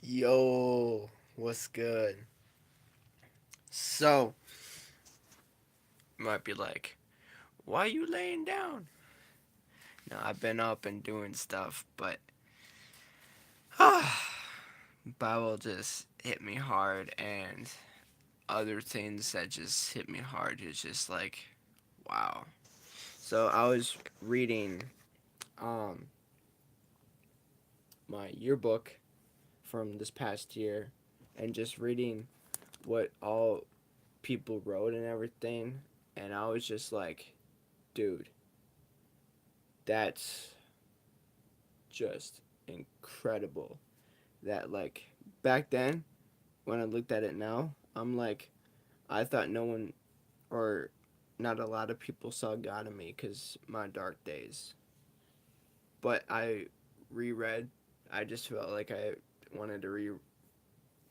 Yo, what's good? So, might be like, why you laying down? No, I've been up and doing stuff, but Bible just hit me hard, and other things that just hit me hard is just like, wow. So I was reading um my yearbook from this past year, and just reading what all people wrote and everything, and I was just like, dude, that's just incredible. That like back then when I looked at it now, I'm like, I thought no one or not a lot of people saw God in me because my dark days. But I reread. I just felt like I wanted to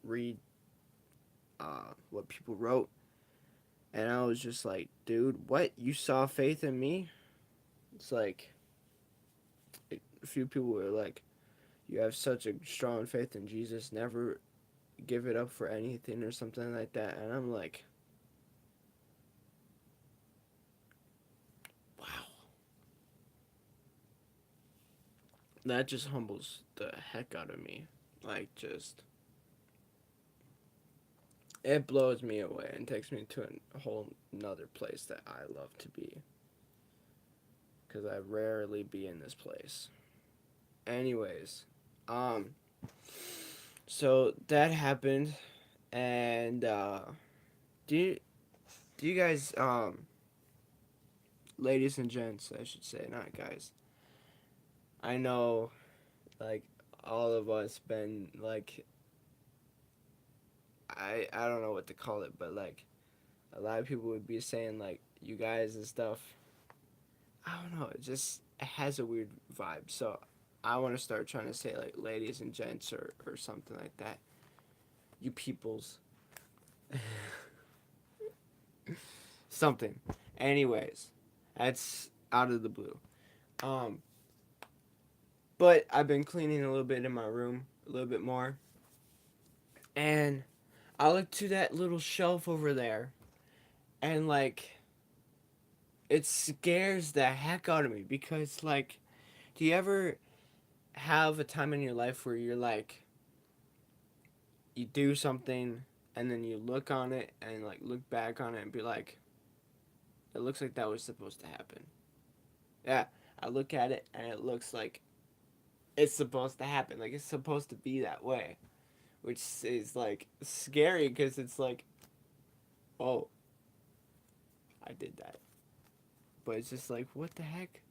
read what people wrote, and I was just like, dude, what? You saw faith in me? It's like a few people were like, you have such a strong faith in Jesus. Never give it up for anything or something like that. And I'm like, wow, that just humbles the heck out of me. Like, just, it blows me away and takes me to a whole another place that I love to be. Because I rarely be in this place. Anyways, um, so that happened. And, do you, do you guys, ladies and gents, I should say, not guys. I know, like, all of us been like, I don't know what to call it, but like a lot of people would be saying like you guys and stuff. I don't know. It has a weird vibe. So I want to start trying to say like ladies and gents or something like that. You peoples. Something. Anyways, that's out of the blue. Um, but I've been cleaning a little bit in my room, a little bit more, and I look to that little shelf over there, and like it scares the heck out of me because like, do you ever have a time in your life where you're like, you do something and then you look on it and like look back on it and be like, it looks like that was supposed to happen. Yeah, I look at it and it looks like it's supposed to happen. Like it's supposed to be that way, which is like scary because it's like, oh, I did that. But it's just like, what the heck?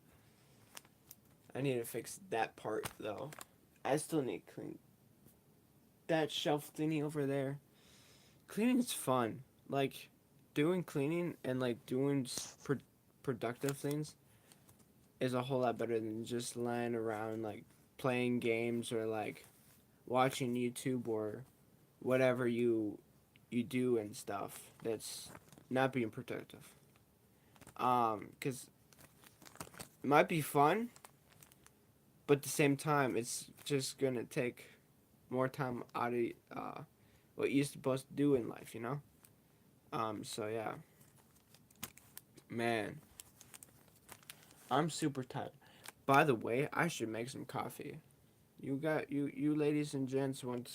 I need to fix that part though. I still need to clean that shelf thingy over there. Cleaning's fun. Like doing cleaning and like doing productive things is a whole lot better than just lying around like playing games or like watching YouTube or whatever you do and stuff that's not being productive. Cuz it might be fun, but at the same time it's just going to take more time out of what you're supposed to do in life, you know? So yeah, man, I'm super tired. By the way, I should make some coffee. You ladies and gents want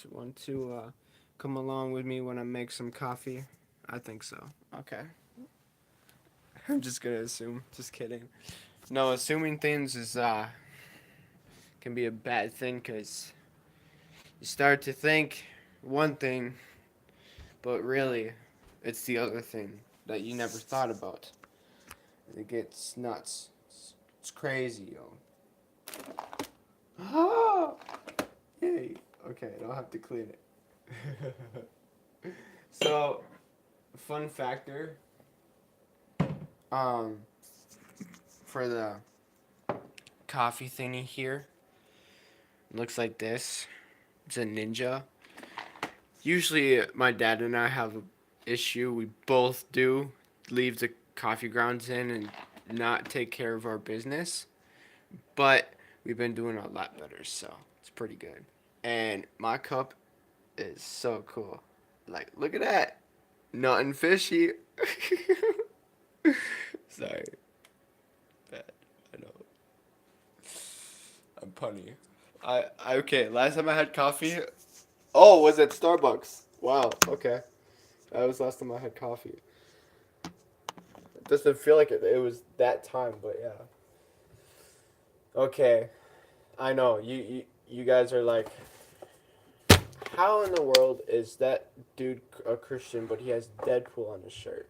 to come along with me when I make some coffee? I think so. Okay. I'm just gonna assume. Just kidding. No, assuming things is can be a bad thing because you start to think one thing, but really, it's the other thing that you never thought about. It gets nuts. It's crazy, yo. Ah! Yay. Okay, I don't have to clean it. So, fun factor, um, for the coffee thingy here, it looks like this. It's a Ninja. Usually, my dad and I have a issue. We both do leave the coffee grounds in and not take care of our business, but we've been doing a lot better, so it's pretty good. And my cup is so cool. Like, look at that. Nothing fishy. Sorry. Bad. I know. I'm punny. Okay, last time I had coffee. Oh, was at Starbucks. Wow, okay. That was last time I had coffee. It doesn't feel like it was that time, but yeah. Okay. I know. You guys are like, how in the world is that dude a Christian, but he has Deadpool on his shirt?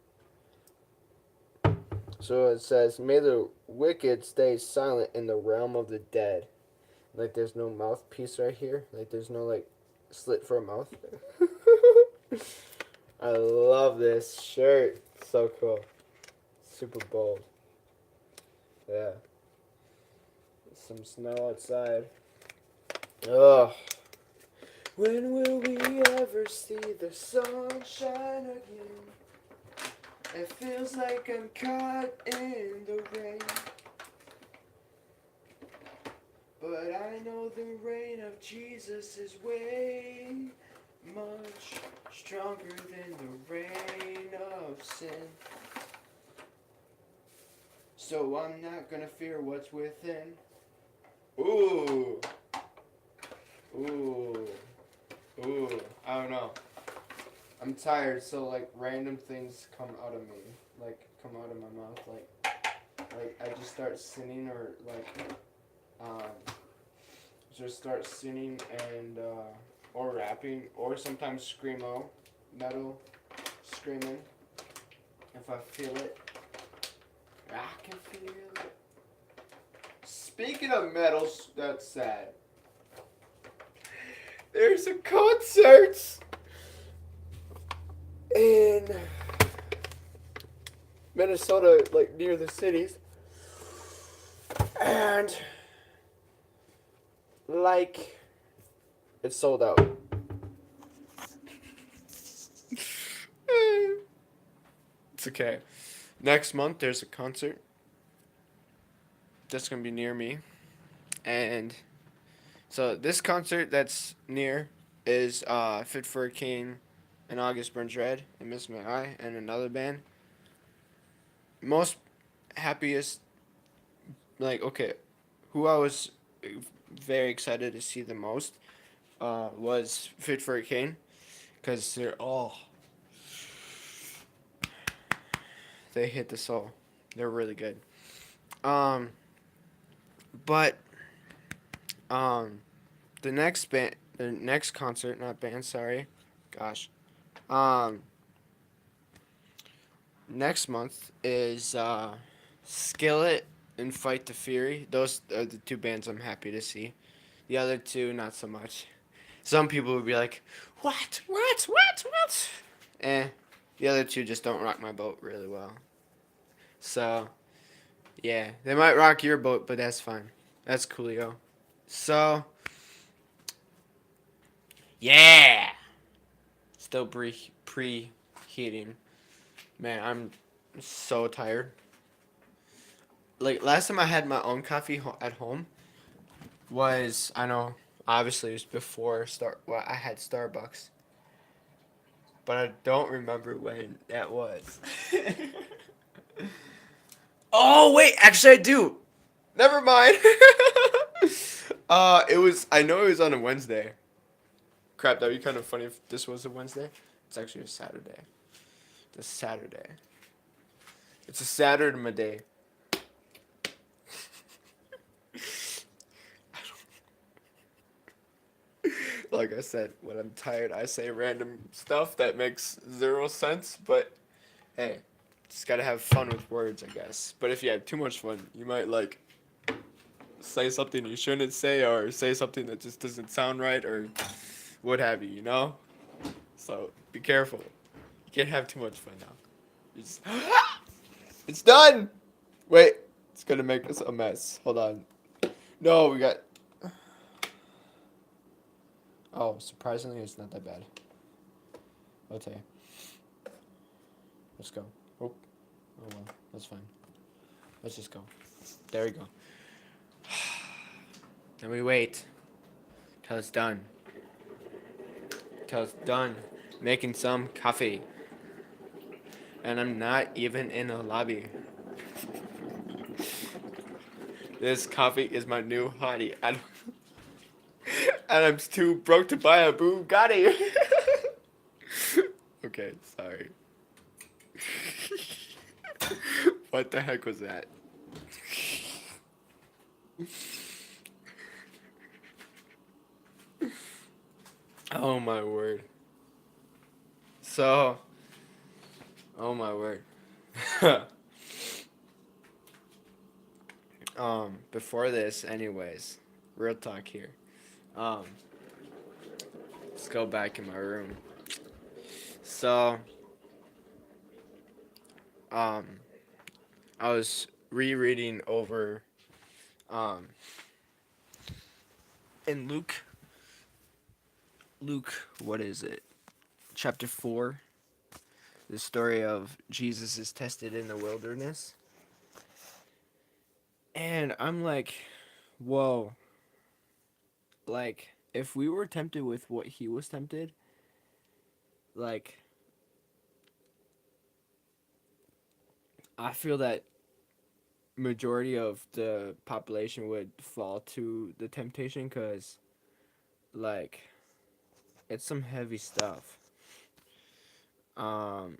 So it says, "May the wicked stay silent in the realm of the dead." Like there's no mouthpiece right here. Like there's no like slit for a mouth. I love this shirt. So cool. Super bold. Yeah. Some snow outside. Ugh. When will we ever see the sunshine again? It feels like I'm caught in the rain. But I know the reign of Jesus is way much stronger than the reign of sin. So I'm not gonna fear what's within. Ooh. Ooh. Ooh. I don't know. I'm tired, so like random things come out of me. Like come out of my mouth. Like I just start singing or like just start singing and or rapping or sometimes screamo, metal screaming if I feel it. I can feel it. Speaking of metal, that's sad. There's a concert in Minnesota, like near the cities, and like it's sold out. It's okay. Next month there's a concert that's gonna be near me, and so this concert that's near is Fit for a King and August Burns Red and Miss May I and another band. Most happiest, like okay, who I was very excited to see the most was Fit for a King, because they hit the soul. They're really good. Um, but um, the next concert, not band, sorry, gosh. Um, next month is Skillet and Fight the Fury. Those are the two bands I'm happy to see. The other two, not so much. Some people would be like, "What? What? What? What?" Eh. The other two just don't rock my boat really well. So, yeah, they might rock your boat, but that's fine. That's coolio. So, yeah. Still preheating. Man, I'm so tired. Like last time I had my own coffee at home was, I know, obviously it was before I had Starbucks, but I don't remember when that was. Oh wait, actually I do. Never mind. It was. I know it was on a Wednesday. Crap, that'd be kind of funny if this was a Wednesday. It's actually a Saturday. It's a Saturday. It's a Saturday day. Like I said, when I'm tired, I say random stuff that makes zero sense. But hey, just gotta have fun with words, I guess. But if you have too much fun, you might like say something you shouldn't say, or say something that just doesn't sound right, or what have you. You know. So be careful. You can't have too much fun now. It's, it's done. Wait, it's gonna make us a mess. Hold on. No, we got. Oh, surprisingly, it's not that bad. Okay. Let's go. Oh well, that's fine. Let's just go. There we go. Then we wait till it's done. till it's done making some coffee. And I'm not even in a lobby. This coffee is my new hottie. And I'm too broke to buy a Bugatti. Okay, sorry. What the heck was that? Oh my word. So, oh my word. Before this, anyways, real talk here. Um, let's go back in my room. So, um, I was rereading over, um, in Luke, what is it? Chapter 4, the story of Jesus is tested in the wilderness. And I'm like, whoa. Like, if we were tempted with what he was tempted, like, I feel that majority of the population would fall to the temptation because, like, it's some heavy stuff. Um,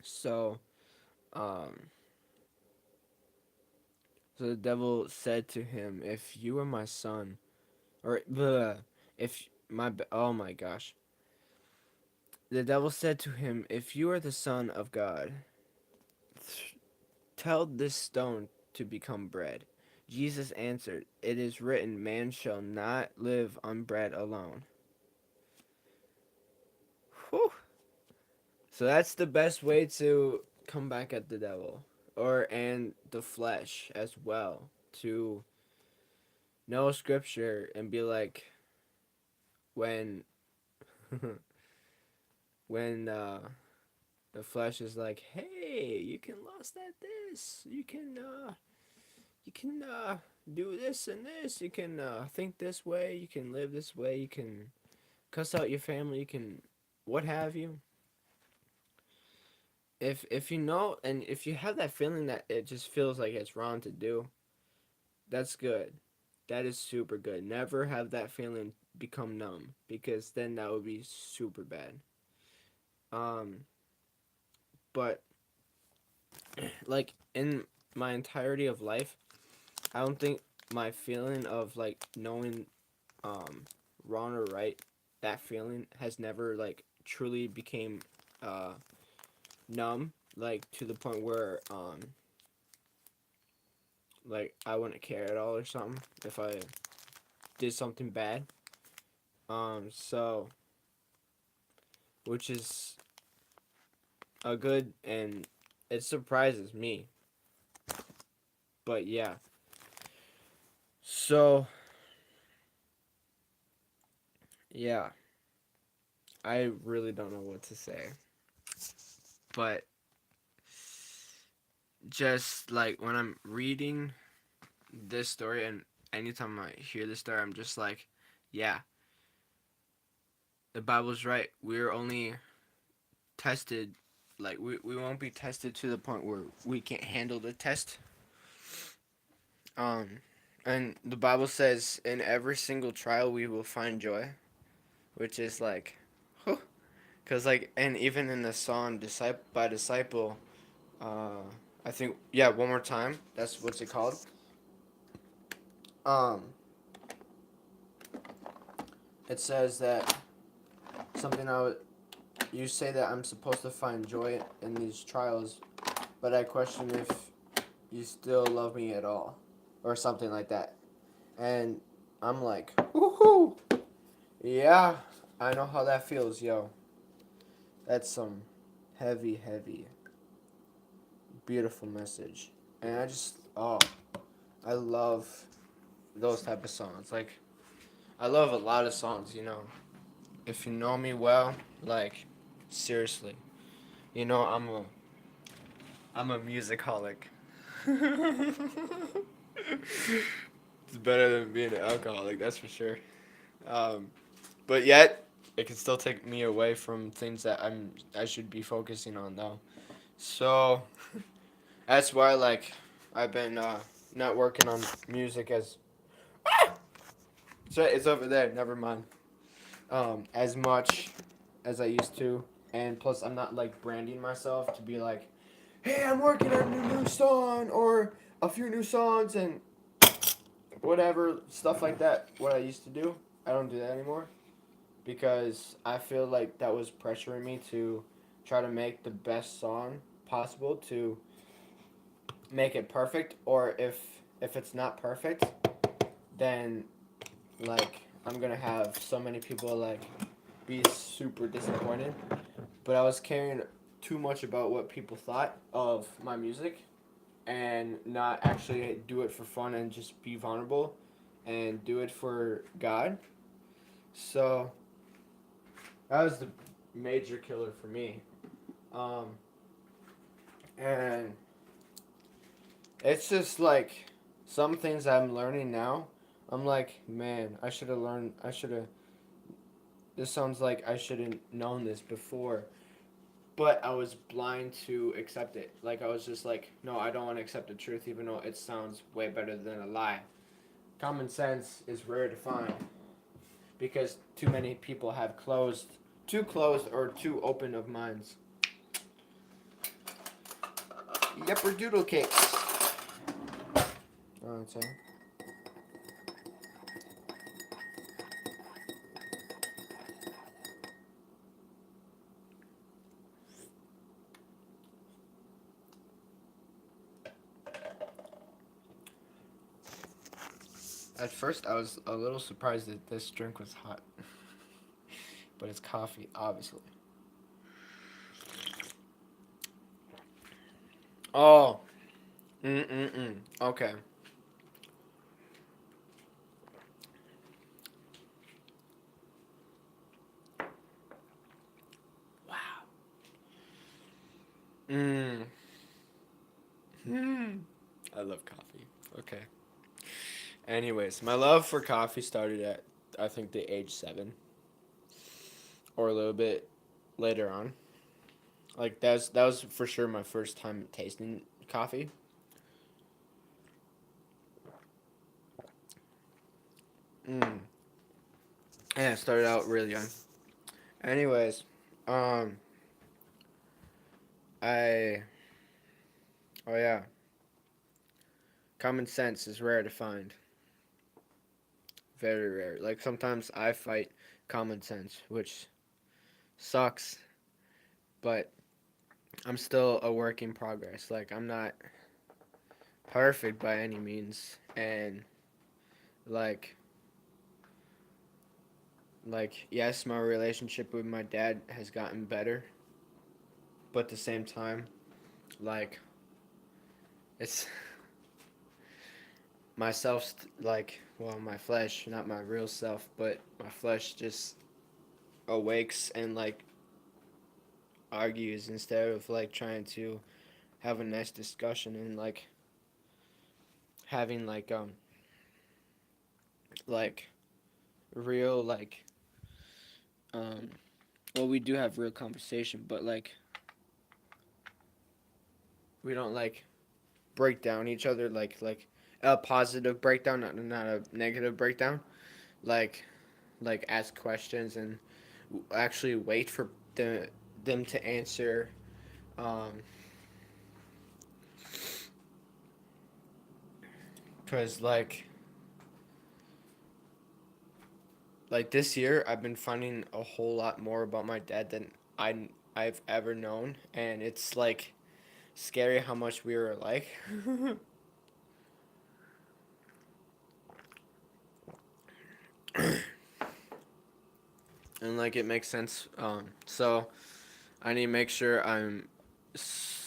so, um, so the devil said to him, "If you are my son, or if oh my gosh." The devil said to him, "If you are the son of God, tell this stone to become bread." Jesus answered, "It is written, man shall not live on bread alone." Whew. So that's the best way to come back at the devil, and the flesh as well, to know scripture and be like, when when the flesh is like, "Hey, you can lust at this. You can do this and this. You can think this way. You can live this way. You can cuss out your family. You can what have you." If you know, and if you have that feeling that it just feels like it's wrong to do, that's good. That is super good. Never have that feeling become numb, because then that would be super bad. Um, but like in my entirety of life, I don't think my feeling of like knowing um wrong or right, that feeling has never like truly became uh numb, like to the point where like I wouldn't care at all or something if I did something bad. So which is a good, and it surprises me. But yeah. So yeah, I really don't know what to say. But just like when I'm reading this story, and anytime I hear this story, I'm just like, yeah, the Bible's right. We're only tested, like, we won't be tested to the point where we can't handle the test. Um, and the Bible says in every single trial we will find joy, which is like, whew. Cause like, and even in the song "Disciple by Disciple," uh, I think, yeah, one more time. That's what's it called. Um, it says that something I would. You say that I'm supposed to find joy in these trials, but I question if you still love me at all, or something like that. And I'm like, woohoo! Yeah, I know how that feels, yo. That's some heavy, heavy, beautiful message. And I love those type of songs. Like, I love a lot of songs, you know. If you know me well, like, seriously, you know, I'm a musicaholic. better than being an alcoholic, that's for sure. Um, but yet, it can still take me away from things that I should be focusing on though. So that's why like I've been not working on music as so it's over there. Never mind. As much as I used to, and plus I'm not like branding myself to be like, hey, I'm working on a new song or a few new songs and whatever stuff like that. What I used to do, I don't do that anymore because I feel like that was pressuring me to try to make the best song possible to make it perfect. Or if it's not perfect, then like I'm gonna have so many people like be super disappointed. But I was caring too much about what people thought of my music and not actually do it for fun and just be vulnerable and do it for God. So that was the major killer for me. Um, and it's just like some things I'm learning now. I'm like, man, I should have learned. I should have. This sounds like I should have known this before, but I was blind to accept it. Like I was just like, no, I don't want to accept the truth, even though it sounds way better than a lie. Common sense is rare to find because too many people have too closed or too open of minds. Yepper doodle cakes. Oh, sorry. At first, I was a little surprised that this drink was hot, but it's coffee, obviously. Oh, okay. Wow. Mm. Mm. I love coffee. Okay. Anyways, my love for coffee started at I think the age 7 or a little bit later on. Like that was for sure my first time tasting coffee. Mm. And it started out really young. Anyways, um, I oh yeah, common sense is rare to find. Very rare. Like sometimes I fight common sense, which sucks, but I'm still a work in progress. Like I'm not perfect by any means, and like yes, my relationship with my dad has gotten better, but at the same time, like it's myself like well my flesh, not my real self, but my flesh just awakes and like argues instead of like trying to have a nice discussion and like having like real um well we do have real conversation, but like we don't like break down each other like a positive breakdown, not a negative breakdown. Like ask questions and actually wait for them to answer. Um, cause this year I've been finding a whole lot more about my dad than I've ever known, and it's like scary how much we were alike. And like it makes sense. So I need to make sure I'm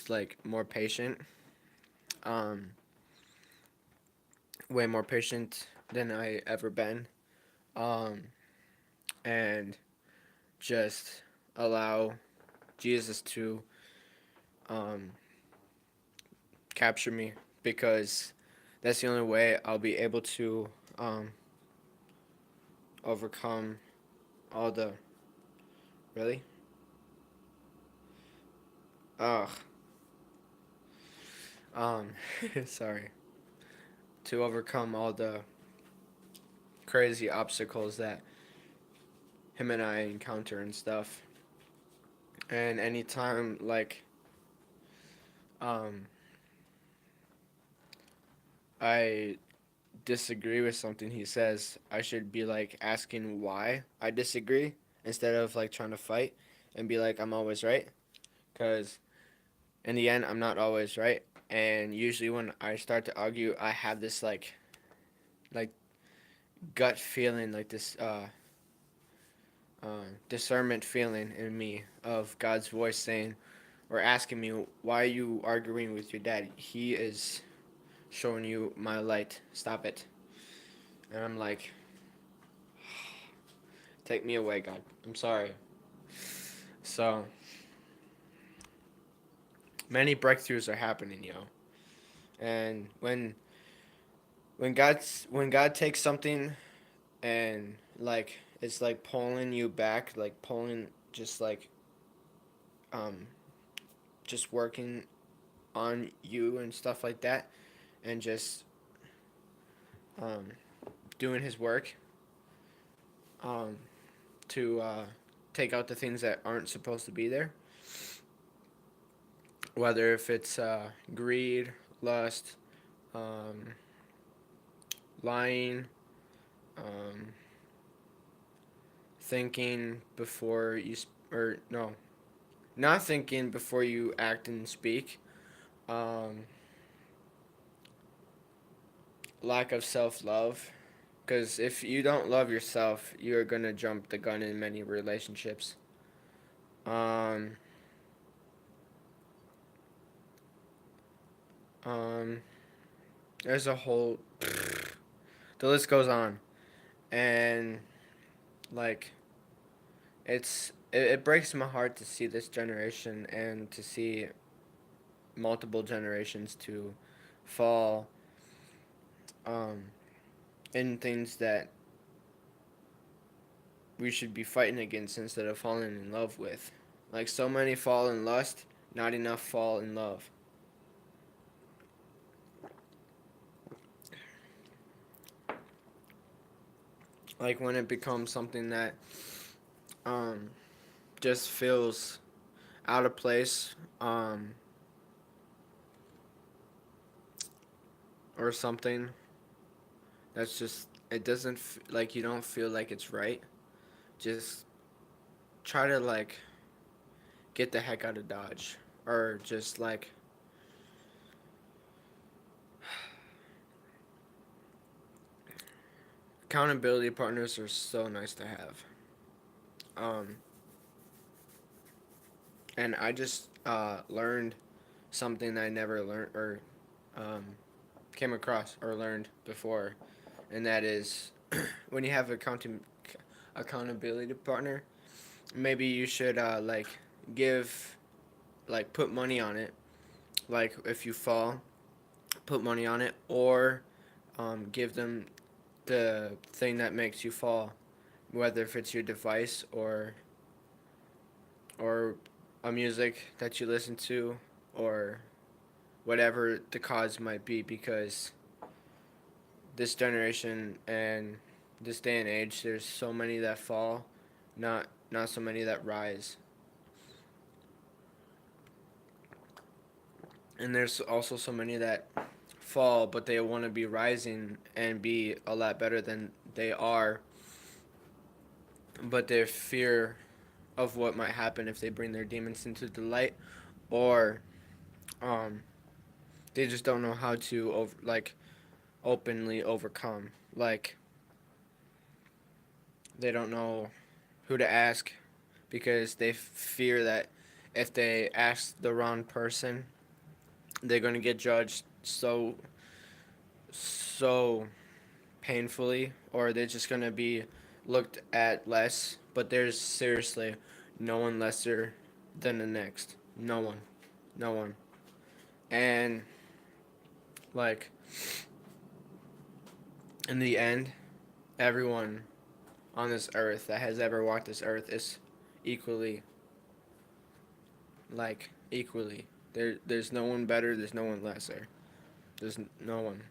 like more patient. Um, way more patient than I ever been. Um, and just allow Jesus to um, capture me because that's the only way I'll be able to um overcome all the really ugh um sorry, to overcome all the crazy obstacles that him and I encounter and stuff. And anytime like um I disagree with something he says, I should be like asking why I disagree instead of like trying to fight and be like I'm always right, cuz in the end I'm not always right. And usually when I start to argue, I have this like gut feeling, like this discernment feeling in me of God's voice saying or asking me, why are you arguing with your dad? He is showing you my light. Stop it. And I'm like, take me away, God. I'm sorry. So many breakthroughs are happening, yo. And when God takes something and like it's like pulling you back, like pulling just like um just working on you and stuff like that, and just um doing his work um to take out the things that aren't supposed to be there, whether if it's greed, lust, um, lying, um, thinking before you or no, not thinking before you act and speak, um, lack of self-love, because if you don't love yourself, you're gonna jump the gun in many relationships. um, um, there's a whole the list goes on. And like it breaks my heart to see this generation and to see multiple generations to fall um, in things that we should be fighting against instead of falling in love with. Like so many fall in lust, not enough fall in love. Like when it becomes something that um, just feels out of place, or something that's just it doesn't like you don't feel like it's right. Just try to like get the heck out of Dodge, or just like accountability partners are so nice to have. Um, and I just learned something that I never learned or um, came across or learned before, and that is when you have accountability partner, maybe you should like give like put money on it. Like if you fall, put money on it, or give them the thing that makes you fall, whether if it's your device or a music that you listen to, or whatever the cause might be, because this generation and this day and age, there's so many that fall, not so many that rise. And there's also so many that fall, but they want to be rising and be a lot better than they are, but their fear of what might happen if they bring their demons into the light, or um, they just don't know how to like openly overcome. Like they don't know who to ask because they fear that if they ask the wrong person, they're gonna get judged so painfully, or they're just gonna be looked at less. But there's seriously no one lesser than the next. No one, no one. And like In the end, everyone on this earth that has ever walked this earth is equally, equally. There's no one better, there's no one lesser. There's no one.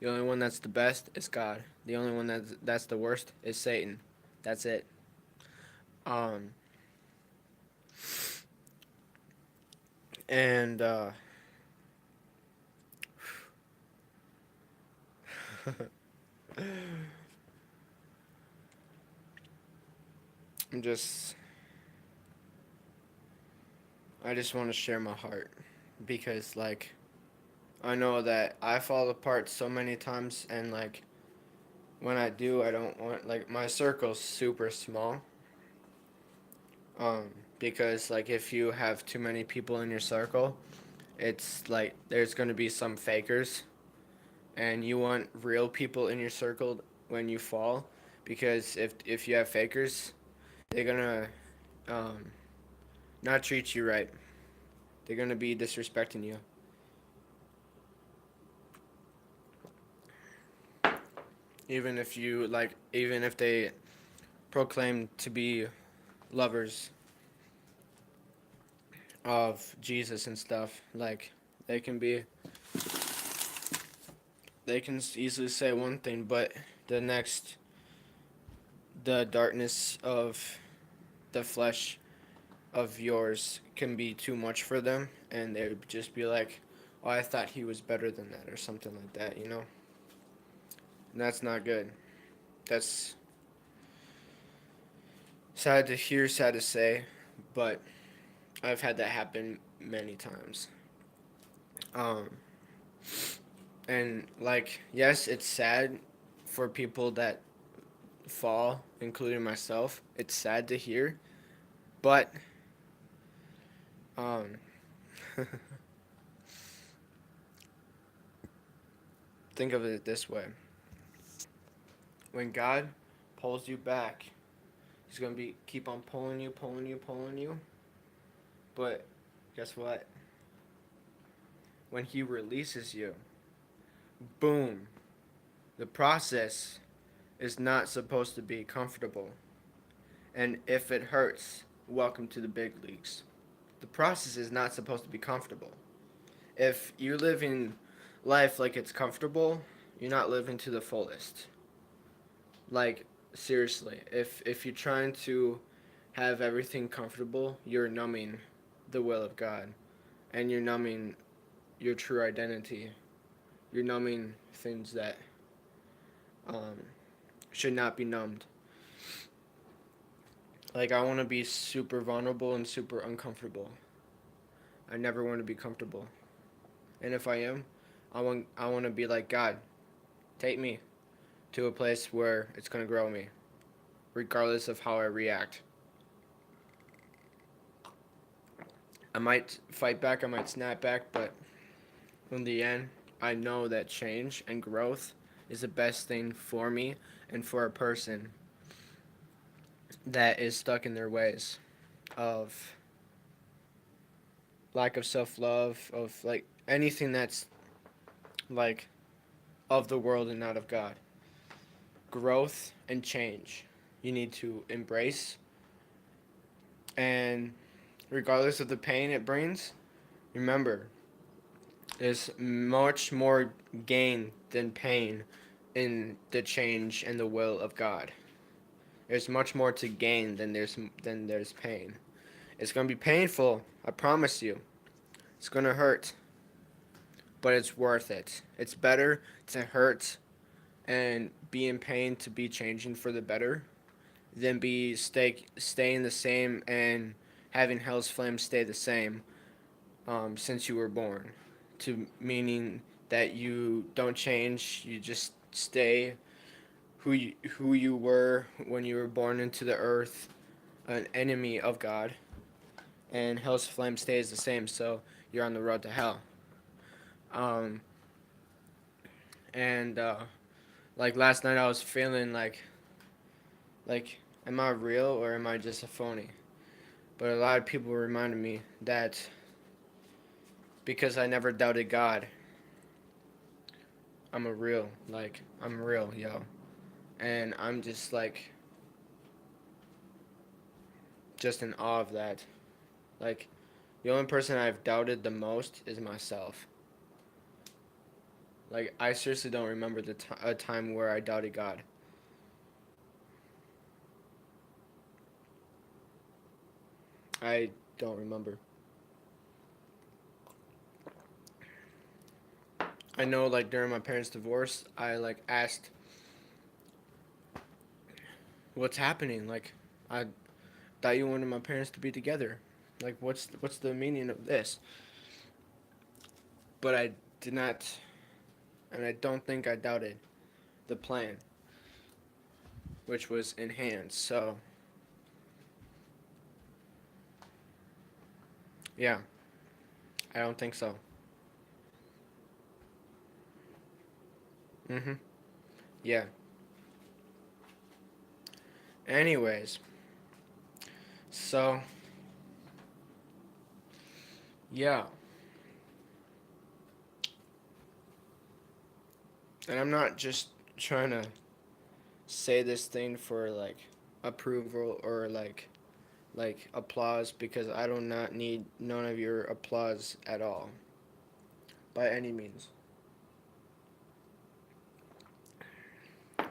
The only one that's the best is God. The only one that's the worst is Satan. That's it. Um and I'm just I just want to share my heart because I know that I fall apart so many times, and when I do, I don't want, my circle's super small. Um, because if you have too many people in your circle, it's there's gonna be some fakers, and you want real people in your circle when you fall, because if you have fakers, they're gonna um, not treat you right. They're gonna be disrespecting you. Even if they proclaim to be lovers of Jesus and stuff, they can be they can easily say one thing, but the next the darkness of the flesh of yours can be too much for them, and they would just be like, "Oh, I thought he was better than that," or something like that, you know? And that's not good. That's sad to hear, sad to say, but I've had that happen many times. Um, and yes, it's sad for people that fall, including myself. It's sad to hear, but um, think of it this way: when God pulls you back, He's gonna be keep on pulling you, pulling you, pulling you. But guess what? When He releases you, boom! The process is not supposed to be comfortable, and if it hurts, welcome to the big leagues. The process is not supposed to be comfortable. If you're living life like it's comfortable, you're not living to the fullest. Like seriously, if you're trying to have everything comfortable, you're numbing the will of God, and you're numbing your true identity. You're numbing things that um, should not be numbed. I want to be super vulnerable and super uncomfortable. I never want to be comfortable. And if I am, I want to be like, God, take me to a place where it's going to grow me, regardless of how I react. I might fight back, I might snap back, but in the end, I know that change and growth is the best thing for me and for a person that is stuck in their ways of lack of self love, of anything that's like of the world and not of God. Growth and change you need to embrace, and regardless of the pain it brings, remember there's much more gain than pain in the change and the will of God. There's much more to gain than there's pain. It's gonna be painful, I promise you. It's gonna hurt, but it's worth it. It's better to hurt and be in pain to be changing for the better than be staying the same and having hell's flames stay the same since you were born. To meaning that you don't change, you just stay who you were when you were born into the earth, an enemy of God, and hell's flame stays the same. So you're on the road to hell. Um, and last night I was feeling like am I real or am I just a phony? But a lot of people reminded me that because I never doubted God, I'm a real, like, I'm real, yo. And I'm just like, just in awe of that. Like, the only person I've doubted the most is myself. Like, I seriously don't remember a time where I doubted God. I don't remember. I know, like, during my parents' divorce, I, like, asked, what's happening? Like, I thought you wanted my parents to be together. Like, what's the meaning of this? But I did not, and I don't think I doubted the plan, which was in hand. So, yeah, I don't think so. Mm-hmm. Yeah. Anyways, so, yeah. And I'm not just trying to say this thing for, like, approval or, like applause, because I do not need none of your applause at all, by any means.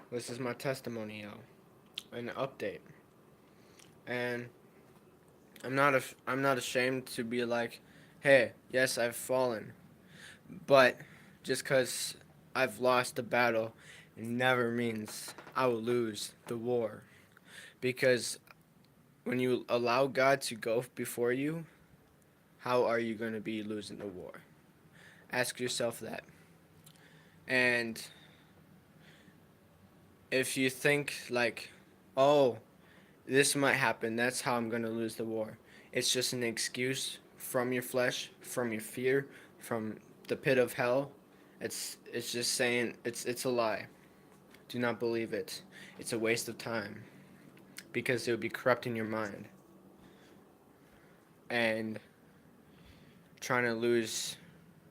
This is my testimony, yo, an update. And I'm not ashamed to be like, hey, yes, I've fallen, but just because I've lost the battle, it never means I will lose the war. Because when you allow God to go before you, how are you going to be losing the war? Ask yourself that. And if you think like, oh, this might happen, that's how I'm going to lose the war, it's just an excuse from your flesh, from your fear, from the pit of hell. It's just saying it's a lie. Do not believe it. It's a waste of time, because it would be corrupting your mind and trying to lose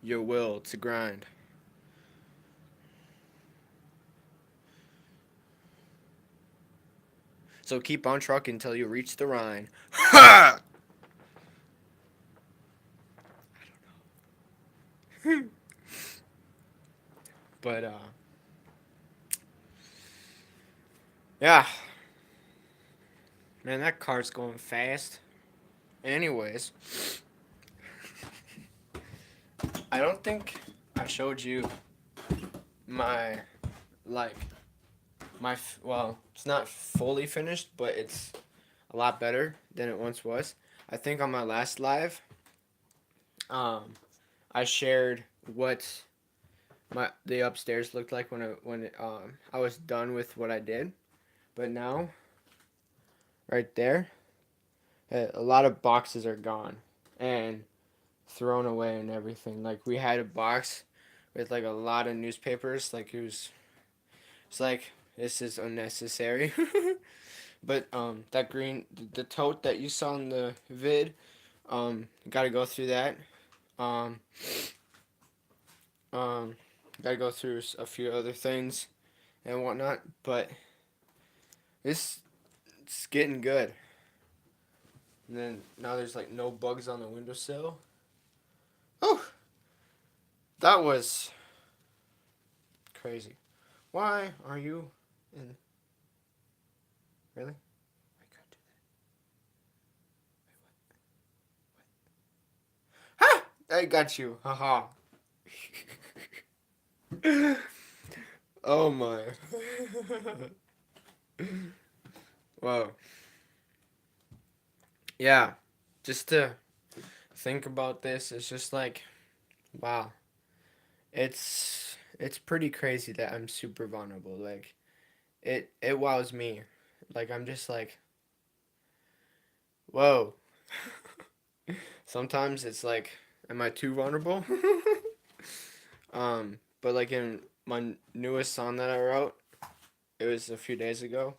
your will to grind. So keep on trucking until you reach the Rhine. Ha! But yeah, man, that car's going fast. Anyways, I don't think I showed you my, like, well, it's not fully finished, but it's a lot better than it once was. I think on my last live, um, I shared what the upstairs looked like I was done with what I did. But now, right there, a lot of boxes are gone and thrown away and everything. Like, we had a box with like a lot of newspapers. Like, it's like, this is unnecessary. But that green, the tote that you saw in the vid, got to go through that. Um, um, got to go through a few other things and whatnot. But it's getting good. And then now there's like no bugs on the windowsill. Oh, that was crazy. Why are you in? Really? I can't do that. Ha! I got you. Haha. Oh my. Whoa. Yeah. Just to think about this, it's just like, wow. It's pretty crazy that I'm super vulnerable. Like, it wows me. Like, I'm just like, whoa. Sometimes it's like, am I too vulnerable? But like in my newest song that I wrote, it was a few days ago.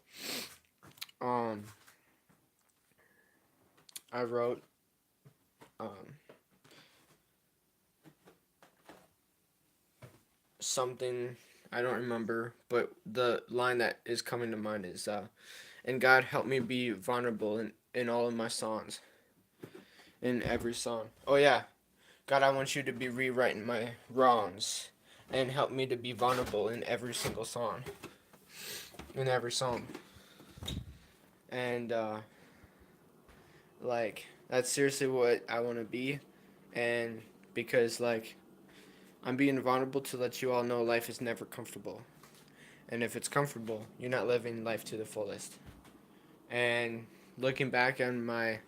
Um, I wrote um something I don't remember, but the line that is coming to mind is, and God help me be vulnerable in all of my songs, in every song. Oh yeah, God, I want you to be rewriting my wrongs, and help me to be vulnerable in every single song, in every song, and like that's seriously what I want to be, and because like I'm being vulnerable to let you all know life is never comfortable. And if it's comfortable, you're not living life to the fullest. And looking back on my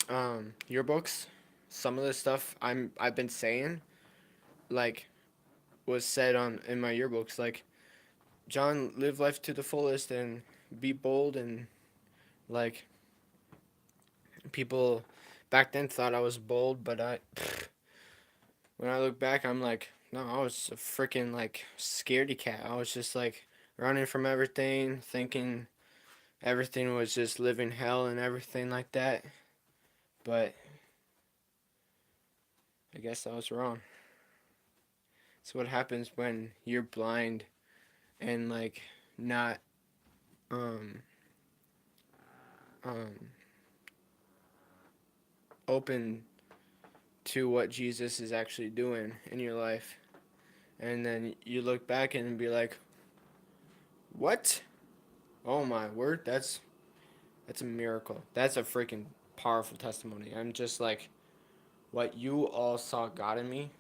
yearbooks, some of the stuff I've been saying, like, was said on in my yearbooks, like, John, live life to the fullest and be bold, and like people back then thought I was bold, but when I look back, I'm like, no, I was a freaking like scaredy cat. I was just like running from everything, thinking everything was just living hell and everything like that. But I guess I was wrong. It's what happens when you're blind and like not um um open to what Jesus is actually doing in your life. And then you look back and be like, "What? Oh my word, that's a miracle. That's a freaking powerful testimony." I'm just like, what you all saw God in me,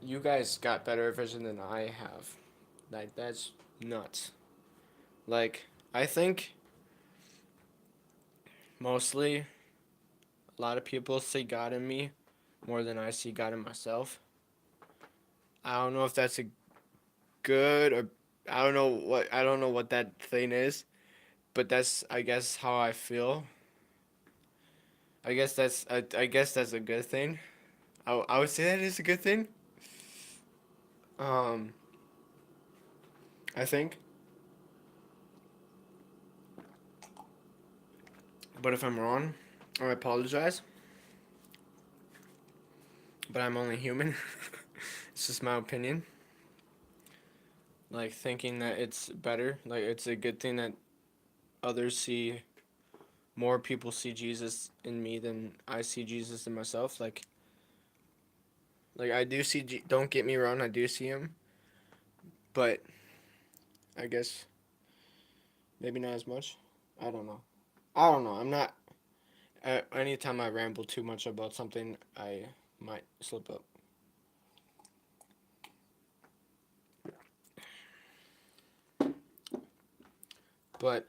you guys got better vision than I have. Like, that's nuts. Like, I think mostly a lot of people see God in me more than I see God in myself. I don't know if that's a good or I don't know what that thing is, but that's I guess how I feel. I guess that's a good thing. I would say that is a good thing. Um, I think. But if I'm wrong, I apologize. But I'm only human. It's just my opinion. Like thinking that it's better, like it's a good thing that others see more people see Jesus in me than I see Jesus in myself. Like I do see don't get me wrong, I do see him, but I guess maybe not as much. I don't know. I don't know. I'm not anytime I ramble too much about something, I might slip up. But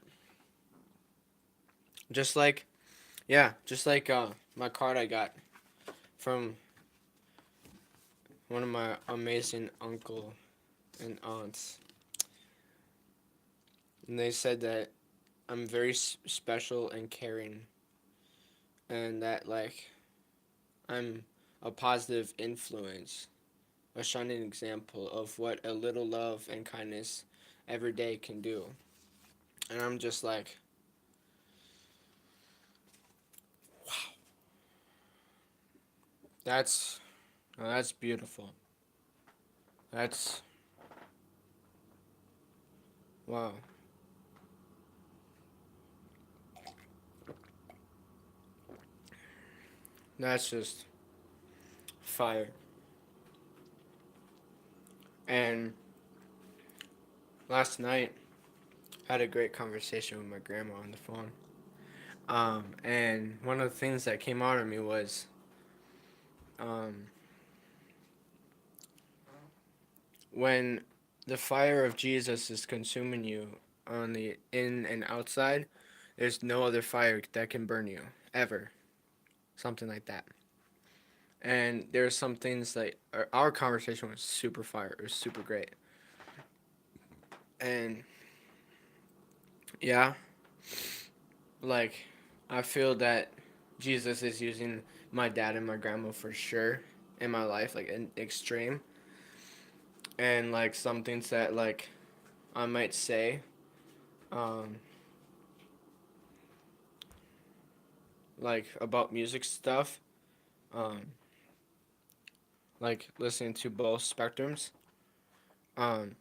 just like yeah, just like my card I got from one of my amazing uncle and aunts, and they said that I'm very special and caring, and that like I'm a positive influence, a shining example of what a little love and kindness every day can do. And I'm just like, that's that's beautiful. That's wow. That's just fire. And last night had a great conversation with my grandma on the phone. And one of the things that came out of me was um, when the fire of Jesus is consuming you on the in and outside, there's no other fire that can burn you ever. Something like that. And there's some things like our conversation was super fire. It was super great. And yeah, like I feel that Jesus is using my dad and my grandma for sure in my life, like in extreme. And like some things that like I might say, um, like about music stuff, um, like listening to both spectrums. Um,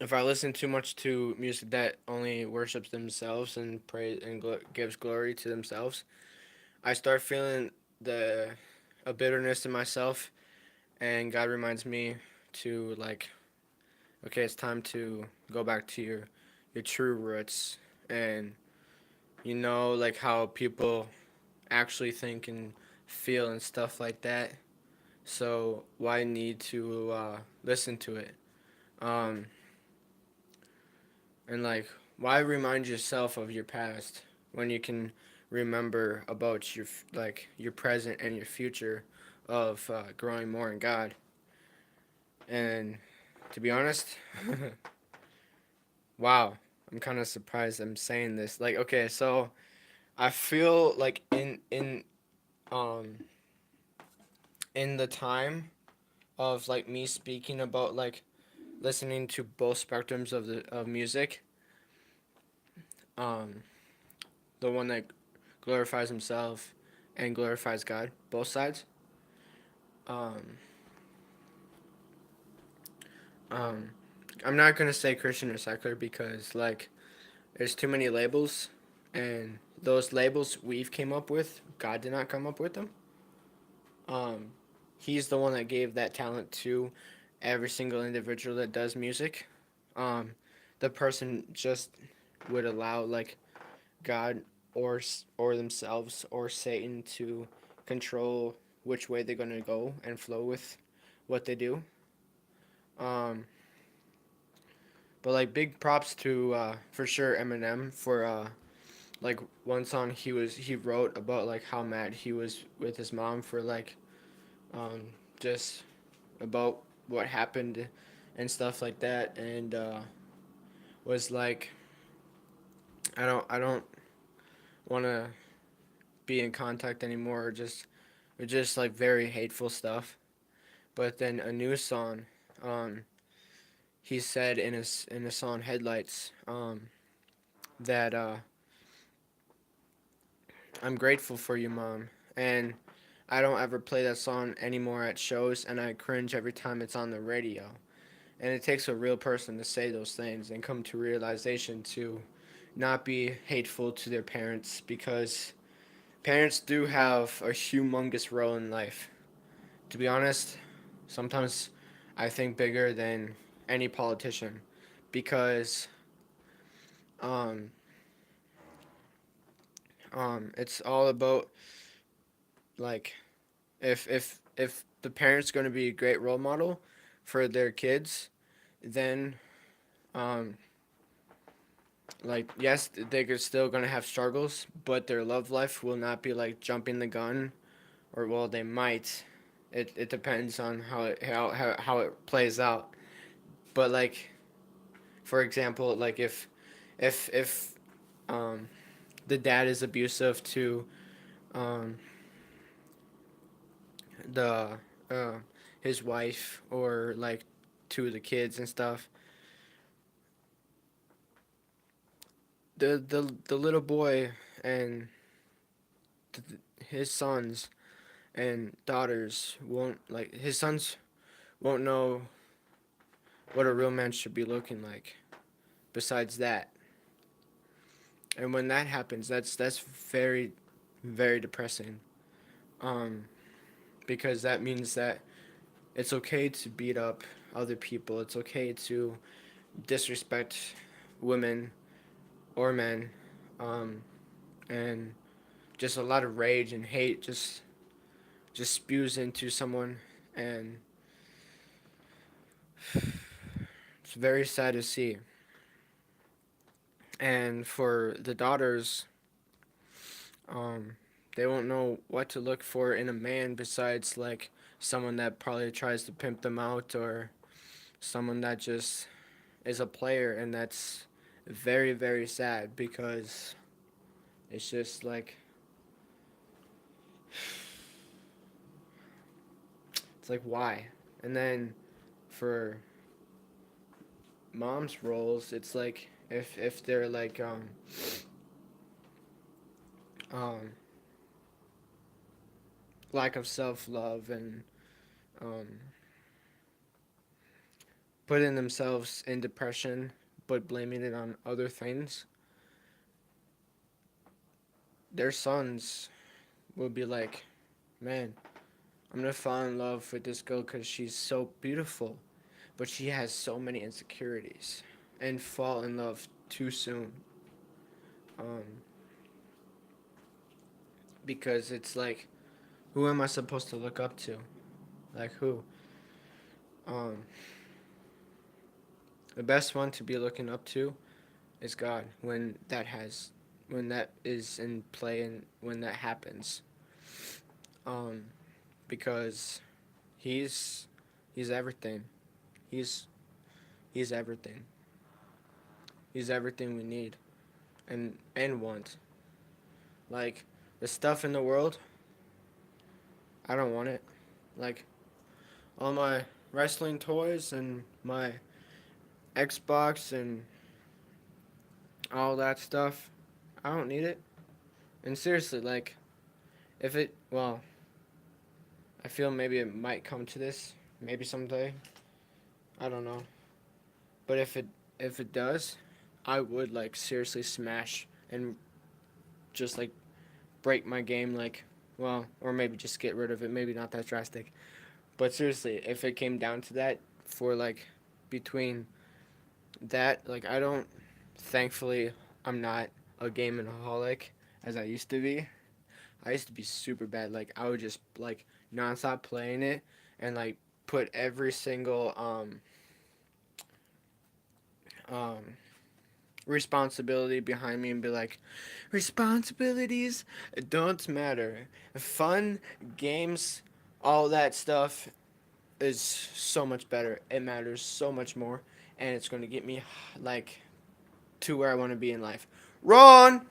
if I listen too much to music that only worships themselves and praise and gives glory to themselves, I start feeling the a bitterness in myself, and God reminds me to like, okay, it's time to go back to your true roots, and like how people actually think and feel and stuff like that. So why need to listen to it? Um, and like, why remind yourself of your past when you can remember about your present and your future of growing more in God? And to be honest, wow, I'm kind of surprised I'm saying this. Like, okay, so I feel like um in the time of like me speaking about like listening to both spectrums of music, um, the one that glorifies himself and glorifies God, both sides. Um, um, I'm not gonna say Christian or secular because like there's too many labels, and those labels we've came up with, God did not come up with them. Um, he's the one that gave that talent to every single individual that does music. Um, the person just would allow like God or themselves or Satan to control which way they're gonna go and flow with what they do. Um, but like big props to for sure Eminem for like one song he wrote about like how mad he was with his mom for like um, just about what happened and stuff like that, and was like I don't want to be in contact anymore, or just like very hateful stuff. But then a new song, um, he said in his song Headlights, that I'm grateful for you, mom, and I don't ever play that song anymore at shows, and I cringe every time it's on the radio. And it takes a real person to say those things and come to realization to not be hateful to their parents, because parents do have a humongous role in life. To be honest, sometimes I think bigger than any politician, because um, it's all about like if the parent's going to be a great role model for their kids, then um, like yes, they're still gonna have struggles, but their love life will not be like jumping the gun, or well, they might. It depends on how it plays out. But like for example, like if um the dad is abusive to um the uh his wife, or like to the kids and stuff, the little boy and his sons and daughters won't like his sons won't know what a real man should be looking like besides that. And when that happens, that's very very depressing. Um because that means that it's okay to beat up other people. It's okay to disrespect women or men. Um and just a lot of rage and hate just spews into someone, and it's very sad to see. And for the daughters, um, they won't know what to look for in a man besides like someone that probably tries to pimp them out, or someone that just is a player, and that's very very sad, because it's just like it's like why. And then for mom's roles, it's like if they're like um lack of self love, and um putting themselves in depression but blaming it on other things, their sons will be like, man, I'm gonna fall in love with this girl because she's so beautiful, but she has so many insecurities, and fall in love too soon. Um, because it's like, who am I supposed to look up to? Like who? Um, the best one to be looking up to is God when that is in play and when that happens. Um, because he's he's everything. He's he's everything. He's everything we need and want. Like the stuff in the world, I don't want it. Like all my wrestling toys and my Xbox and all that stuff, I don't need it. And seriously, like if it well, I feel maybe it might come to this, maybe someday. I don't know. But if it does, I would like seriously smash and just like break my game like well, or maybe just get rid of it, maybe not that drastic. But seriously, if it came down to that for like between that, like I don't thankfully I'm not a gameaholic as I used to be. I used to be super bad. Like I would just like nonstop playing it and like put every single um responsibility behind me and be like, responsibilities don't matter. Fun, games, all that stuff is so much better. It matters so much more, and it's going to get me like to where I want to be in life. Ron,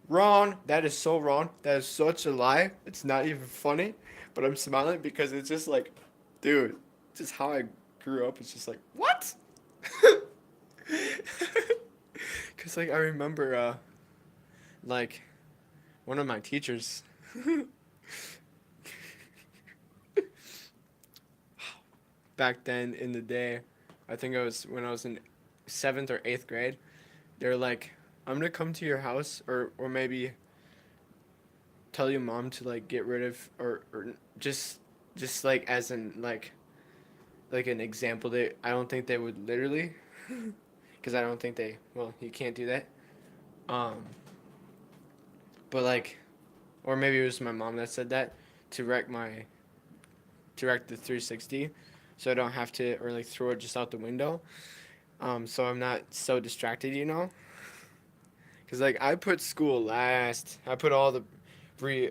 Ron, that is so wrong. That is such a lie. It's not even funny, but I'm smiling because it's just like, dude, just how I grew up. It's just like, what? Cause like I remember, like one of my teachers. Back then in the day, I think I was when I was in seventh or eighth grade. They're like, I'm gonna come to your house, or maybe tell your mom to like get rid of, or just like as in like an example. They I don't think they would literally, because I don't think they. Well, you can't do that. Um, but like, or maybe it was my mom that said that to wreck my to wreck the 360, so I don't have to or like throw it just out the window. So I'm not so distracted, you know. Cause like I put school last. I put all the re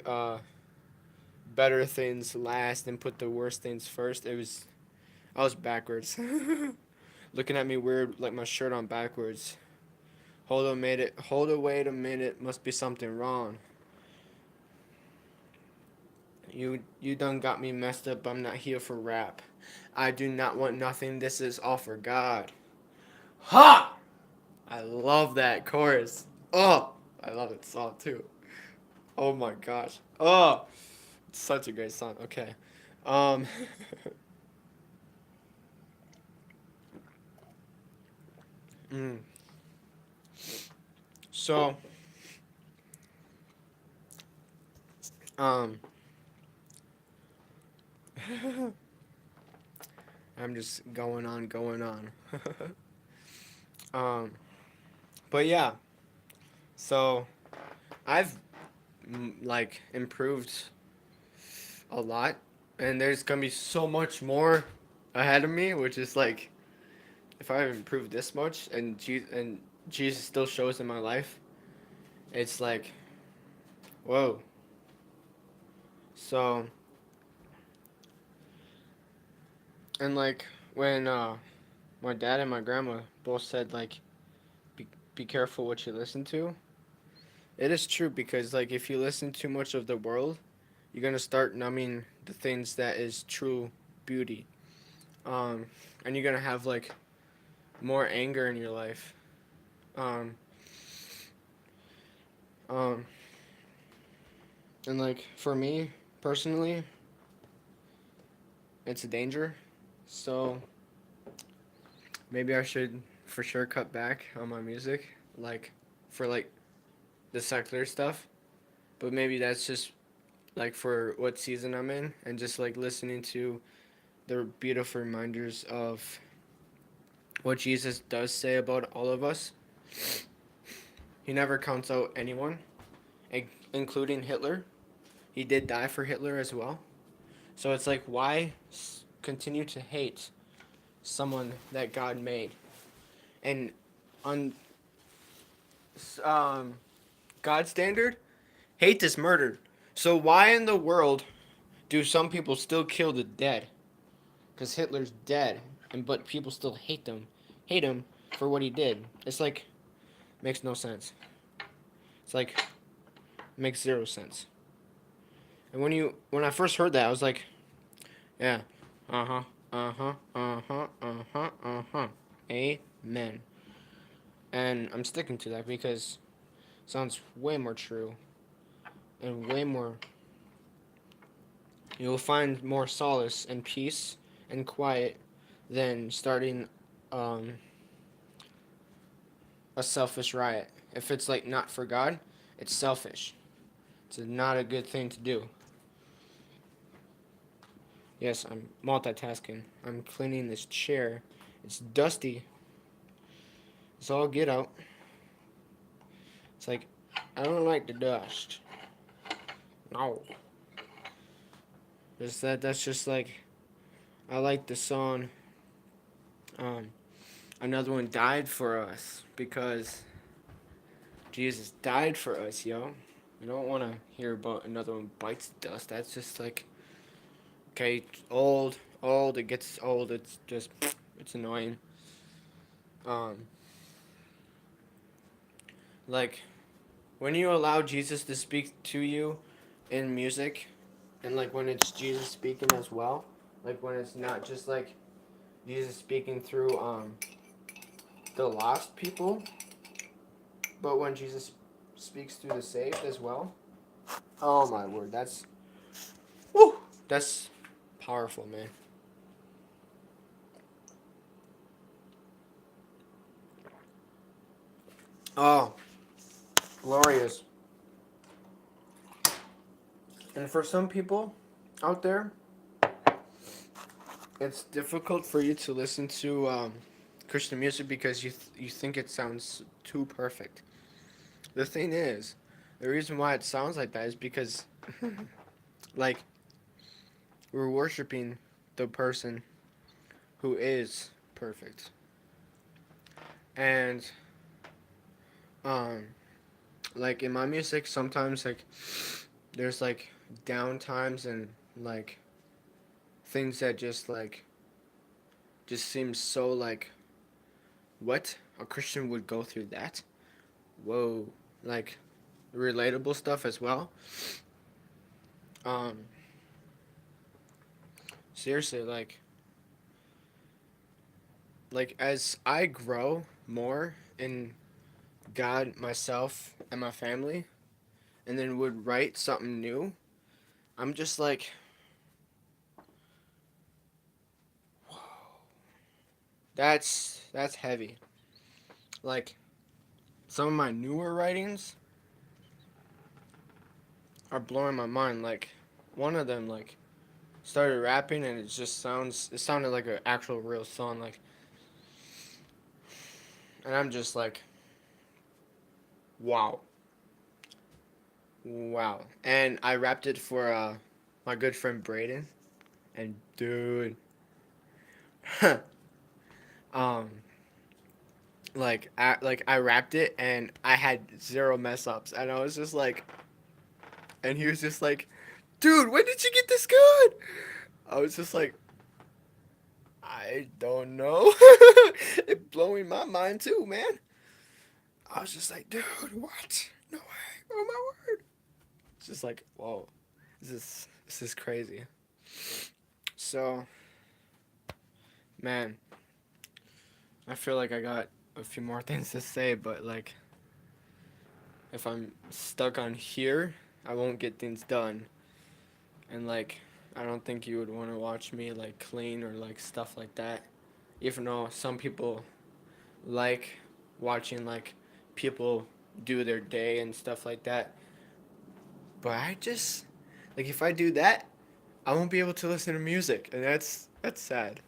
better things last and put the worst things first. I was backwards. Looking at me weird like my shirt on backwards. Hold on, wait a minute. Must be something wrong. You done got me messed up. I'm not here for rap. I do not want nothing. This is all for God. Ha! I love that chorus. Oh, I love that song too. Oh my gosh. Oh, it's such a great song. Okay. Um mm. So, um I'm just going on. um but yeah. So, I've like improved a lot and there's going to be so much more ahead of me, which is like if I've improved this much and Jesus still shows in my life, it's like whoa. So, and like when my dad and my grandma both said like be careful what you listen to. It is true because like if you listen too much of the world, you're gonna start numbing the things that is true beauty. Um, and you're gonna have like more anger in your life. Um, um, and like for me personally, it's a danger. So maybe I should for sure cut back on my music, like for like the secular stuff. But maybe that's just like for what season I'm in, and just like listening to the beautiful reminders of what Jesus does say about all of us. He never counts out anyone, including Hitler. He did die for Hitler as well. So it's like, why continue to hate someone that God made? And on um, God's standard, hate is murder. So why in the world do some people still kill the dead? Because Hitler's dead, but people still hate him for what he did. It's like makes no sense. It's like makes zero sense. And when I first heard that, I was like, yeah, amen. And I'm sticking to that because it sounds way more true and way more. You'll find more solace and peace and quiet than starting um, a selfish riot. If it's like not for God, it's selfish. It's not a good thing to do. Yes, I'm multitasking. I'm cleaning this chair. It's dusty. It's all get out. It's like, I don't like the dust. No. That's just like, I like the song, um, Another One Died for Us, because Jesus died for us, yo. You don't want to hear about Another One Bites the Dust. That's just like, okay, it's old, it gets old, it's just, it's annoying. Um, like, when you allow Jesus to speak to you in music, and like when it's Jesus speaking as well, like when it's not just like Jesus speaking through the lost people, but when Jesus speaks through the saved as well. Oh my word, woo, that's powerful, man. Oh, glorious. And for some people out there, it's difficult for you to listen to Christian music because you think it sounds too perfect. The thing is, the reason why it sounds like that is because, like, we're worshiping the person who is perfect. And, um, like, in my music, sometimes, like, there's, like, down times and, like, things that just seem so, like, what? A Christian would go through that? Whoa. Like, relatable stuff as well. Um, seriously, like as I grow more in God, myself, and my family, and then would write something new, I'm just like, whoa, that's heavy. Like some of my newer writings are blowing my mind. Like one of them, like started rapping and it sounded like an actual real song. Like, and I'm just like, wow. Wow. And I rapped it for my good friend Braden. And dude, um, like I rapped it and I had zero mess ups, and I was just like, and he was just like, dude, when did you get this good? I was just like, I don't know. It blowing my mind too, man. I was just like, dude, what? No way. Oh my word. It's just like, whoa, this is crazy. So, man, I feel like I got a few more things to say, but like, if I'm stuck on here, I won't get things done. And like, I don't think you would want to watch me like clean or like stuff like that. even though some people like watching like people do their day and stuff like that. But I just like if I do that, I won't be able to listen to music, and that's sad.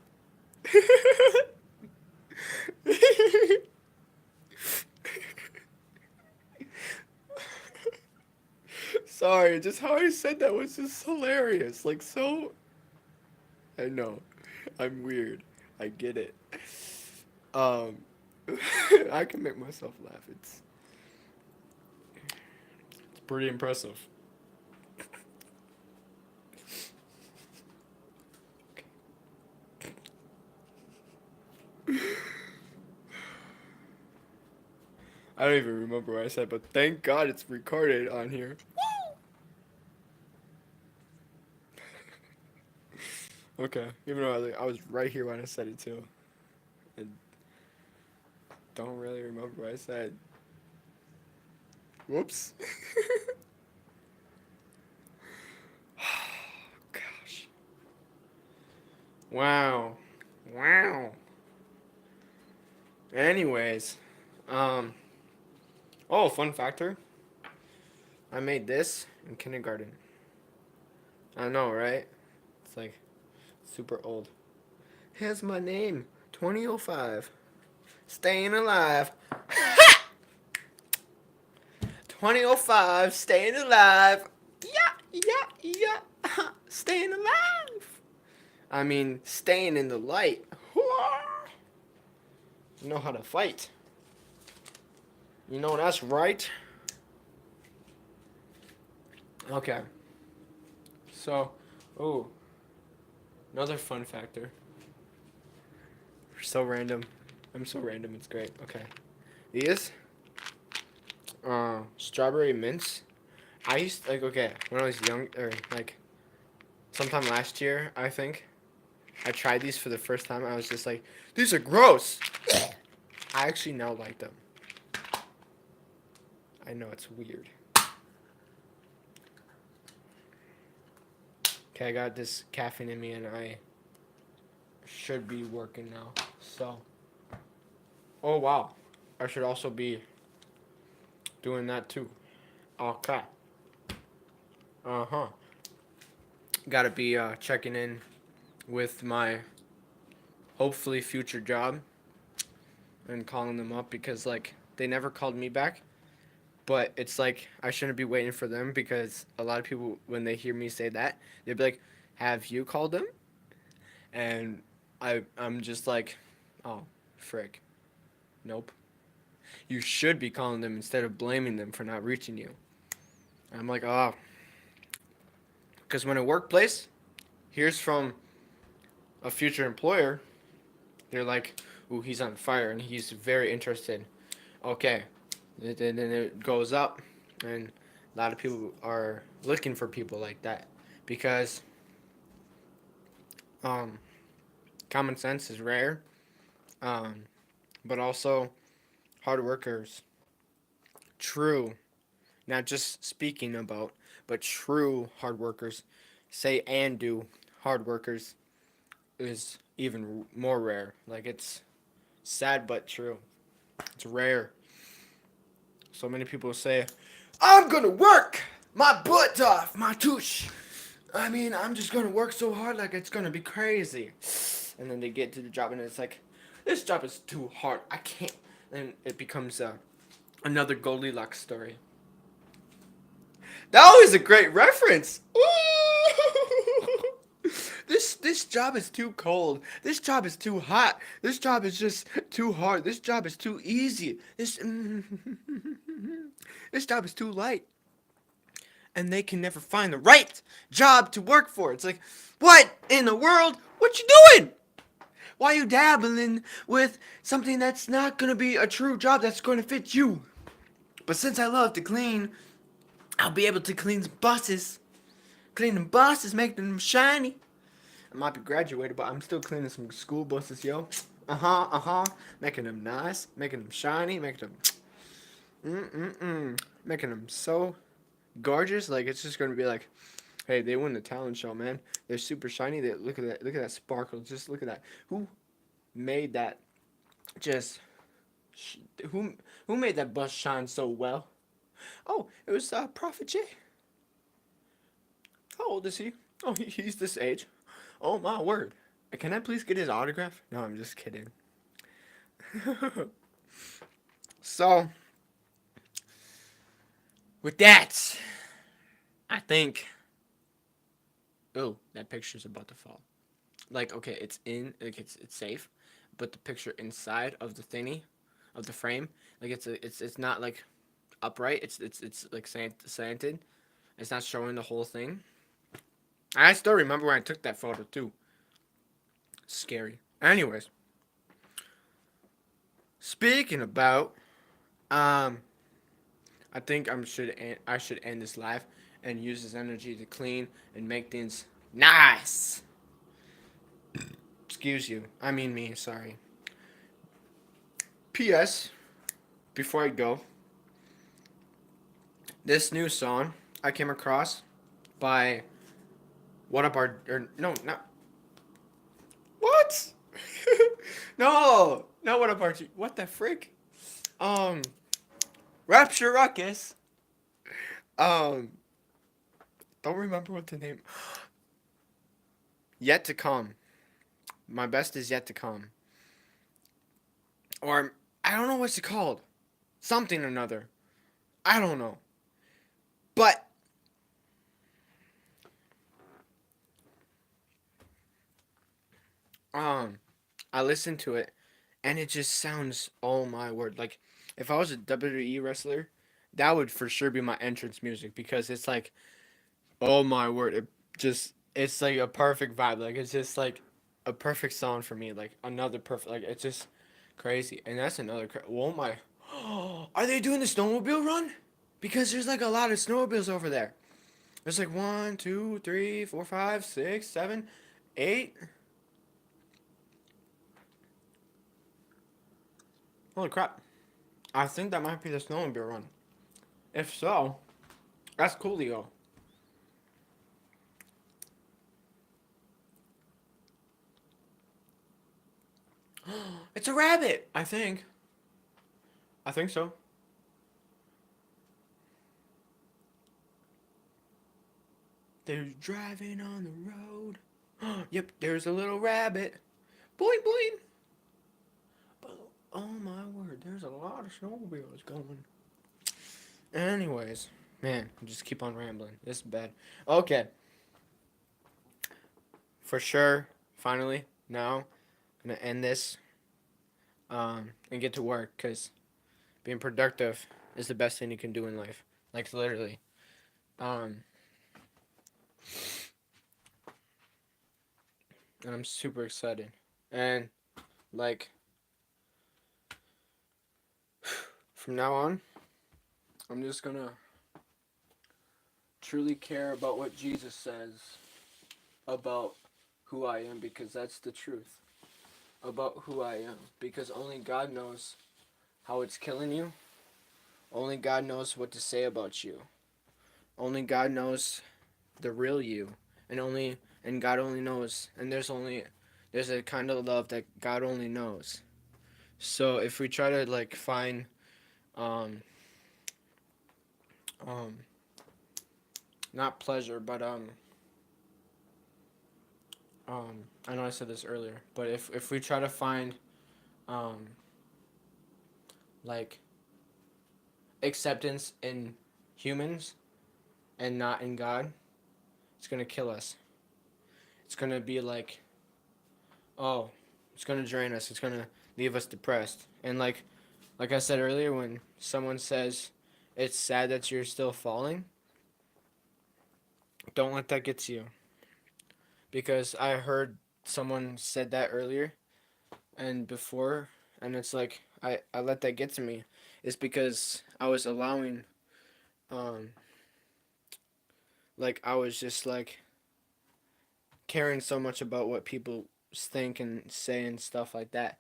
Sorry, just how I said that was just hilarious. Like so I know. I'm weird. I get it. Um I can make myself laugh. It's pretty impressive. I don't even remember what I said, but thank God it's recorded on here. Okay, even though I was right here when I said it too. I don't really remember what I said. Whoops. Gosh. Wow. Wow. Anyways, um, oh, fun factor. I made this in kindergarten. I know, right? It's like super old. Here's my name, 2005. Staying alive. 2005, staying alive. Yeah, yeah, yeah. Staying alive. I mean, staying in the light. You know how to fight. You know that's right. Okay. So, oh, another fun factor. So random. I'm so random. It's great. Okay. These, strawberry mints. I used like okay when I was young or like sometime last year I think I tried these for the first time. I was just like, these are gross. I actually now like them. I know it's weird. Okay, I got this caffeine in me and I should be working now. So, oh wow, I should also be doing that too. Okay. Uh huh. Gotta be checking in with my hopefully future job and calling them up because like they never called me back. But it's like I shouldn't be waiting for them because a lot of people when they hear me say that they'd be like, "Have you called them?" And I'm just like, "Oh, frick, nope." You should be calling them instead of blaming them for not reaching you. And I'm like, oh, because when a workplace hears from a future employer, they're like, "Ooh, he's on fire and he's very interested." Okay, then it goes up, and a lot of people are looking for people like that because um, common sense is rare, um, but also hard workers, true, not just speaking about, but true hard workers, say and do hard workers is even more rare. Like it's sad but true. It's rare. So many people say, "I'm gonna work my butt off, my touche. I mean, I'm just gonna work so hard, like it's gonna be crazy." And then they get to the job, and it's like, "This job is too hard. I can't." And it becomes another Goldilocks story. That was a great reference. This job is too cold. This job is too hot. This job is just too hard. This job is too easy. This job is too light. And they can never find the right job to work for. It's like, what in the world? What you doing? Why are you dabbling with something that's not gonna be a true job that's gonna fit you? But since I love to clean, I'll be able to clean buses. Clean them buses, make them shiny. I might be graduated, but I'm still cleaning some school buses, yo. Making them nice, making them shiny, making them, making them so gorgeous. Like it's just gonna be like, hey, they won the talent show, man. They're super shiny. They look at that sparkle. Just look at that. made that just sh- who who made that bus shine so well? Oh, it was Prophet J. How old is he? Oh, he's this age. Oh my word! Can I please get his autograph? No, I'm just kidding. So with that, I think. Oh, that picture's about to fall. Like, okay, it's in, like it's safe, but the picture inside of the thingy, of the frame, like it's not like upright. It's like slanted. It's not showing the whole thing. I still remember when I took that photo too. Scary. Anyways, speaking about, um, I think I should end this live and use this energy to clean and make things nice. Excuse you. I mean me. Sorry. P.S. Before I go, this new song I came across by What Up Our or no not what no not What Up Archie, what the frick, um Rapture Ruckus, um don't remember what the name, Yet to Come, My Best Is Yet to Come, or I don't know what's it called, something or another, I don't know, but um I listened to it and it just sounds, oh my word, like if I was a WWE wrestler, that would for sure be my entrance music because it's like, oh my word, it's like a perfect vibe. Like it's just like a perfect song for me. Like another perfect, like it's just crazy. And that's another oh my, are they doing the snowmobile run? Because there's like a lot of snowmobiles over there. There's like one, two, three, four, five, six, seven, eight. Holy crap. I think that might be the snowmobile run. If so, that's coolio. It's a rabbit, I think. I think so. They're driving on the road. Yep, there's a little rabbit. Boing boing. But oh my word, there's a lot of snowmobiles going. Anyways, man, just keep on rambling. This is bad. Okay, for sure. Finally, now I'm gonna end this and get to work because being productive is the best thing you can do in life. Like literally. Um, and I'm super excited. And like from now on, I'm just gonna truly care about what Jesus says about who I am because that's the truth about who I am because only God knows how it's killing you. Only God knows what to say about you. Only God knows the real you. And God only knows and there's a kind of love that God only knows. So if we try to like find um um not pleasure but I know I said this earlier, but if we try to find um like acceptance in humans and not in God, it's gonna kill us. It's gonna be like, oh, it's gonna drain us. It's gonna leave us depressed. And like I said earlier, when someone says it's sad that you're still falling, don't let that get to you. Because I heard someone said that earlier and before, and it's like I let that get to me. It's because I was allowing, um, like I was just like caring so much about what people think and say and stuff like that.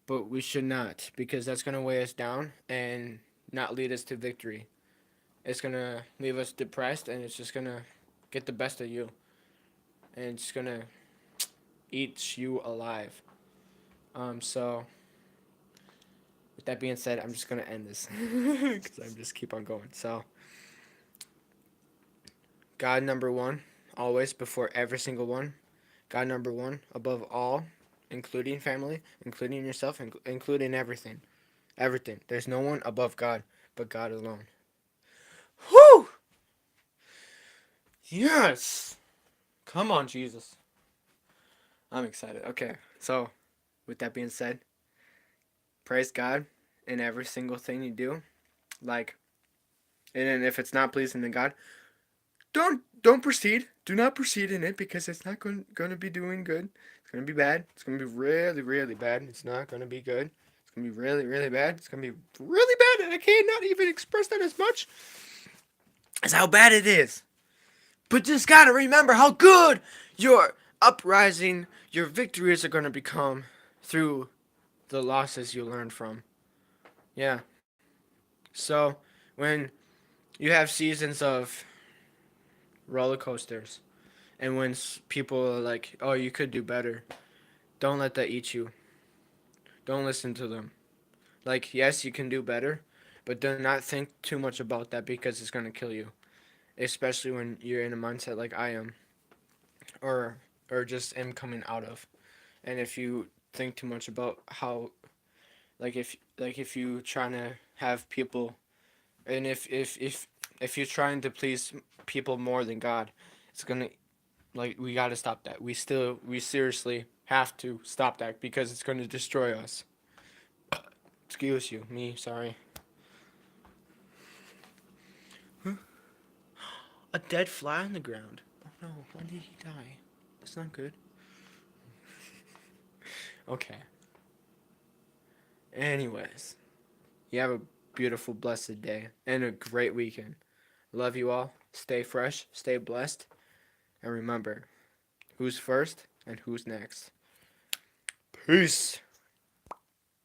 But we should not because that's going to weigh us down and not lead us to victory. It's going to leave us depressed and it's just going to get the best of you and it's going to eat you alive. So with that being said, I'm just gonna end this because I'm just keep on going. So God number one, always before every single one. God number one above all, including family, including yourself, including everything. Everything. There's no one above God but God alone. Whew! Yes! Come on, Jesus. I'm excited. Okay, so with that being said, praise God in every single thing you do. Like, and if it's not pleasing to God, don't proceed. Do not proceed in it because it's not going to be doing good. It's going to be bad. It's going to be really, really bad. It's not going to be good. It's going to be really, really bad. It's going to be really bad, and I cannot even express that as much as how bad it is. But just got to remember how good your uprising, your victories are going to become through the losses you learned from. Yeah. So, when you have seasons of roller coasters, and when people are like, oh, you could do better, don't let that eat you. Don't listen to them. Like, yes, you can do better, but do not think too much about that because it's going to kill you. Especially when you're in a mindset like I am, or just am coming out of. And if you think too much about how, if you trying to have people, and if you're trying to please people more than God, it's gonna, like, we got to stop that. We seriously have to stop that because it's going to destroy us. Excuse you, me, sorry. Huh? A dead fly on the ground. Oh no, when did he die? That's not good. Okay. Anyways, you have a beautiful, blessed day and a great weekend. Love you all. Stay fresh, stay blessed, and remember who's first and who's next. Peace.